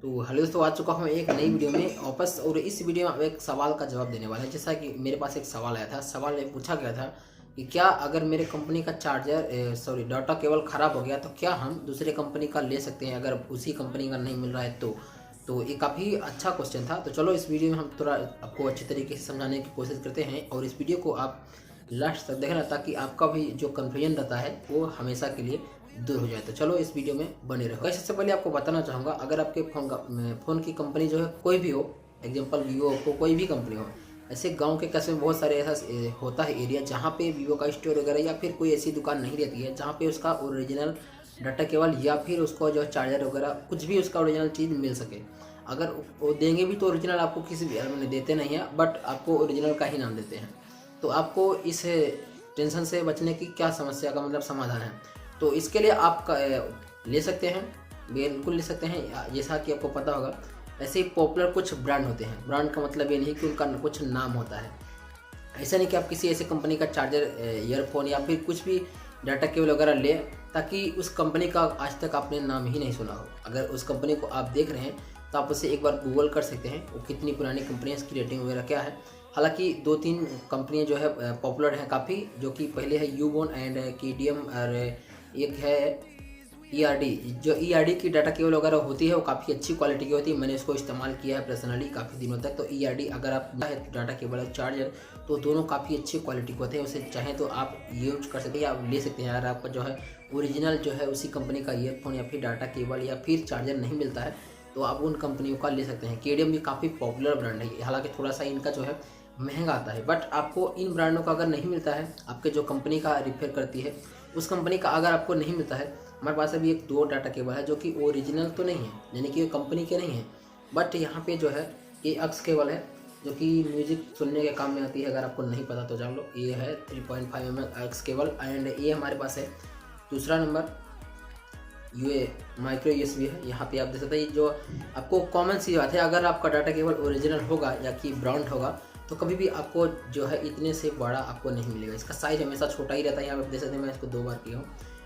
तो हेलो दोस्तों, आ चुका हूँ एक नई वीडियो में वापस। और इस वीडियो में एक सवाल का जवाब देने वाला है। जैसा कि मेरे पास एक सवाल आया था, सवाल में पूछा गया था कि क्या अगर मेरे कंपनी का चार्जर डाटा केबल ख़राब हो गया तो क्या हम दूसरे कंपनी का ले सकते हैं अगर उसी कंपनी का नहीं मिल रहा है तो ये काफ़ी अच्छा क्वेश्चन था। तो चलो इस वीडियो में हम थोड़ा आपको अच्छे तरीके से समझाने की कोशिश करते हैं और इस वीडियो को आप लास्ट तक देखना ताकि आपका भी जो कन्फ्यूजन रहता है वो हमेशा के लिए दूर हो जाए। तो चलो इस वीडियो में बने रहो। सबसे पहले आपको बताना चाहूँगा, अगर आपके फ़ोन की कंपनी जो है कोई भी हो, एग्जांपल वीवो को कोई भी कंपनी हो, ऐसे गांव के कस्बे में बहुत सारे ऐसा होता है एरिया जहाँ पे वीवो का स्टोर वगैरह या फिर कोई ऐसी दुकान नहीं रहती है जहाँ पे उसका ओरिजिनल डाटा केबल या फिर उसको जो चार्जर वगैरह कुछ भी उसका ओरिजिनल चीज़ मिल सके। अगर वो देंगे भी तो ओरिजिनल आपको किसी भी देते नहीं है, बट आपको ओरिजिनल का ही नाम देते हैं। तो आपको इस टेंशन से बचने की क्या समस्या का मतलब समाधान है, तो इसके लिए आप ले सकते हैं, बिल्कुल ले सकते हैं। जैसा कि आपको पता होगा ऐसे ही पॉपुलर कुछ ब्रांड होते हैं। ब्रांड का मतलब ये नहीं कि उनका कुछ नाम होता है। ऐसा नहीं कि आप किसी ऐसे कंपनी का चार्जर, ईयरफोन या फिर कुछ भी डाटा केबल वगैरह ले ताकि उस कंपनी का आज तक आपने नाम ही नहीं सुना हो। अगर उस कंपनी को आप देख रहे हैं तो आप उसे एक बार गूगल कर सकते हैं, वो कितनी पुरानी कंपनी है, इसकी रेटिंग वगैरह क्या है। हालांकि 2-3 कंपनियां जो है पॉपुलर हैं काफ़ी, जो कि पहले है यूबोन एंड केडीएम और एक है ईआरडी। जो ईआरडी की डाटा केबल वगैरह होती है वो काफ़ी अच्छी क्वालिटी की होती है। मैंने इसको इस्तेमाल किया है पर्सनली काफ़ी दिनों तक। तो ईआरडी अगर आप डाटा केबल और चार्जर तो दोनों काफ़ी अच्छी क्वालिटी के होते हैं। उसे चाहें तो आप यूज कर सकते हैं या ले सकते हैं। अगर आपका जो है ओरिजिनल जो है उसी कंपनी का ईयरफोन या फिर डाटा केबल या फिर चार्जर नहीं मिलता है तो आप उन कंपनियों का ले सकते हैं। केडीएम भी काफ़ी पॉपुलर ब्रांड है, हालांकि थोड़ा सा इनका जो है महंगा आता है, बट आपको इन ब्रांडों का अगर नहीं मिलता है, आपके जो कंपनी का रिफर करती है उस कंपनी का अगर आपको नहीं मिलता है, हमारे पास अभी 1-2 डाटा केबल है जो कि ओरिजिनल तो नहीं है, यानी कि कंपनी के नहीं है, बट यहाँ पे जो है ये अक्स केबल है जो कि म्यूजिक सुनने के काम में आती है। अगर आपको नहीं पता तो जान लो, ये है 3.5 mm अक्स केबल। एंड ये हमारे पास है दूसरा नंबर, ये माइक्रो यूएसबी है। यहाँ पे आप देख सकते हैं जो आपको कॉमन सी बात है, अगर आपका डाटा केबल ओरिजिनल होगा या कि ब्रांड होगा तो कभी भी आपको जो है इतने से बड़ा आपको नहीं मिलेगा। इसका साइज़ हमेशा छोटा ही रहता है। यहाँ पे आप देख सकते हैं, मैं इसको 2 बार किया हूँ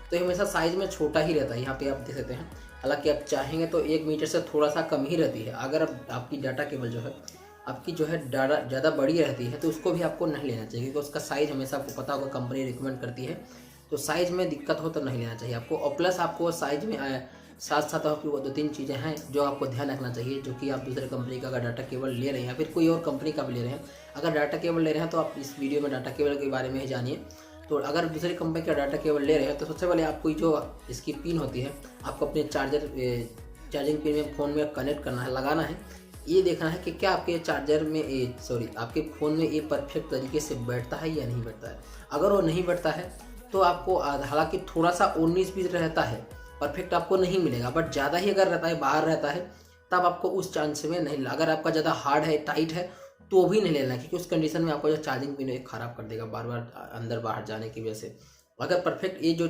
तो ये हमेशा साइज़ में छोटा ही रहता है। यहाँ पे आप देख सकते हैं, हालांकि आप चाहेंगे तो 1 मीटर से थोड़ा सा कम ही रहती है। अगर आपकी डाटा केबल जो है आपकी जो है ज़्यादा बड़ी रहती है तो उसको भी आपको नहीं लेना चाहिए, क्योंकि उसका साइज़ हमेशा आपको पता होगा कंपनी रिकमेंड करती है, तो साइज़ में दिक्कत हो तो नहीं लेना चाहिए आपको। और प्लस आपको साइज़ में साथ साथ आपकी वो 2-3 चीज़ें हैं जो आपको ध्यान रखना चाहिए, जो कि आप दूसरे कंपनी का अगर डाटा केबल ले रहे हैं या फिर कोई और कंपनी का भी ले रहे हैं। अगर डाटा केबल ले रहे हैं तो आप इस वीडियो में डाटा केबल के बारे में ही जानिए। तो अगर दूसरी कंपनी का डाटा केबल ले रहे हैं तो सबसे पहले आपको जो इसकी पिन होती है आपको अपने चार्जिंग पिन में फ़ोन में कनेक्ट करना है, लगाना है। ये देखना है कि क्या आपके चार्जर में आपके फ़ोन में ये परफेक्ट तरीके से बैठता है या नहीं बैठता है। अगर वो नहीं बैठता है तो आपको, हालांकि थोड़ा सा 19-20 रहता है, परफेक्ट आपको नहीं मिलेगा, बट ज़्यादा ही अगर रहता है, बाहर रहता है, तब आपको उस चांस में नहीं। अगर आपका ज़्यादा हार्ड है, टाइट है तो भी नहीं लेना, क्योंकि उस कंडीशन में आपको जो चार्जिंग पिन है ख़राब कर देगा बार बार अंदर बाहर जाने की वजह से। अगर परफेक्ट ये जो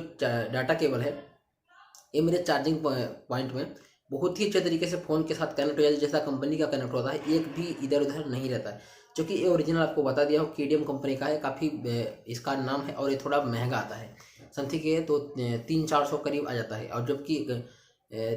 डाटा केबल है ये मेरे चार्जिंग पॉइंट में बहुत ही अच्छे तरीके से फ़ोन के साथ कनेक्ट हो जाए, जैसा कंपनी का कनेक्ट होता है, एक भी इधर उधर नहीं रहता है। क्योंकि ये ओरिजिनल आपको बता दिया हो केडीएम कंपनी का है, काफ़ी इसका नाम है और ये थोड़ा महंगा आता है। समथिंग है तो 300-400 करीब आ जाता है, और जबकि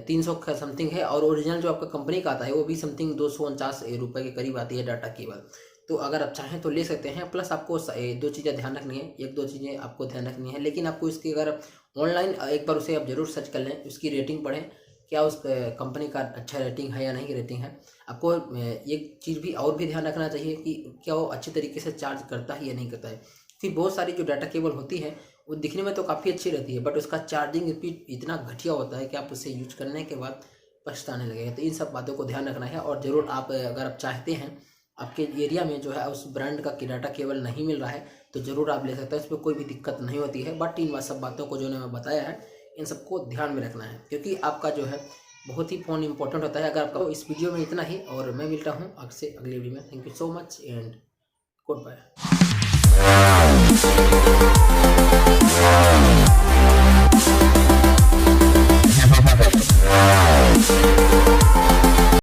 300 समथिंग है। और ओरिजिनल जो आपका कंपनी का आता है वो भी समथिंग 249 रुपये के करीब आती है डाटा केबल। तो अगर आप चाहें तो ले सकते हैं। प्लस आपको 2 चीज़ें ध्यान रखनी है, 1-2 चीज़ें आपको ध्यान रखनी है, लेकिन आपको इसकी अगर ऑनलाइन एक बार उसे आप ज़रूर सर्च कर लें, उसकी रेटिंग पढ़ें, क्या उस कंपनी का अच्छा रेटिंग है या नहीं रेटिंग है। आपको एक चीज़ भी और भी ध्यान रखना चाहिए कि क्या वो अच्छे तरीके से चार्ज करता है या नहीं करता है। फिर बहुत सारी जो डाटा केबल होती है वो दिखने में तो काफ़ी अच्छी रहती है, बट उसका चार्जिंग स्पीड इतना घटिया होता है कि आप उसे यूज करने के बाद पछताने लगेगा। तो इन सब बातों को ध्यान रखना है। और ज़रूर आप, अगर आप चाहते हैं आपके एरिया में जो है उस ब्रांड का डाटा केबल नहीं मिल रहा है तो ज़रूर आप ले सकते हैं, इसमें कोई भी दिक्कत नहीं होती है। बट इन सब बातों को जो मैं बताया है इन सबको ध्यान में रखना है, क्योंकि आपका जो है बहुत ही फ़ोन इंपॉर्टेंट होता है। अगर आपका इस वीडियो में इतना ही, और मैं मिलता हूँ आपसे अगली वीडियो में। Thank you so much and good bye.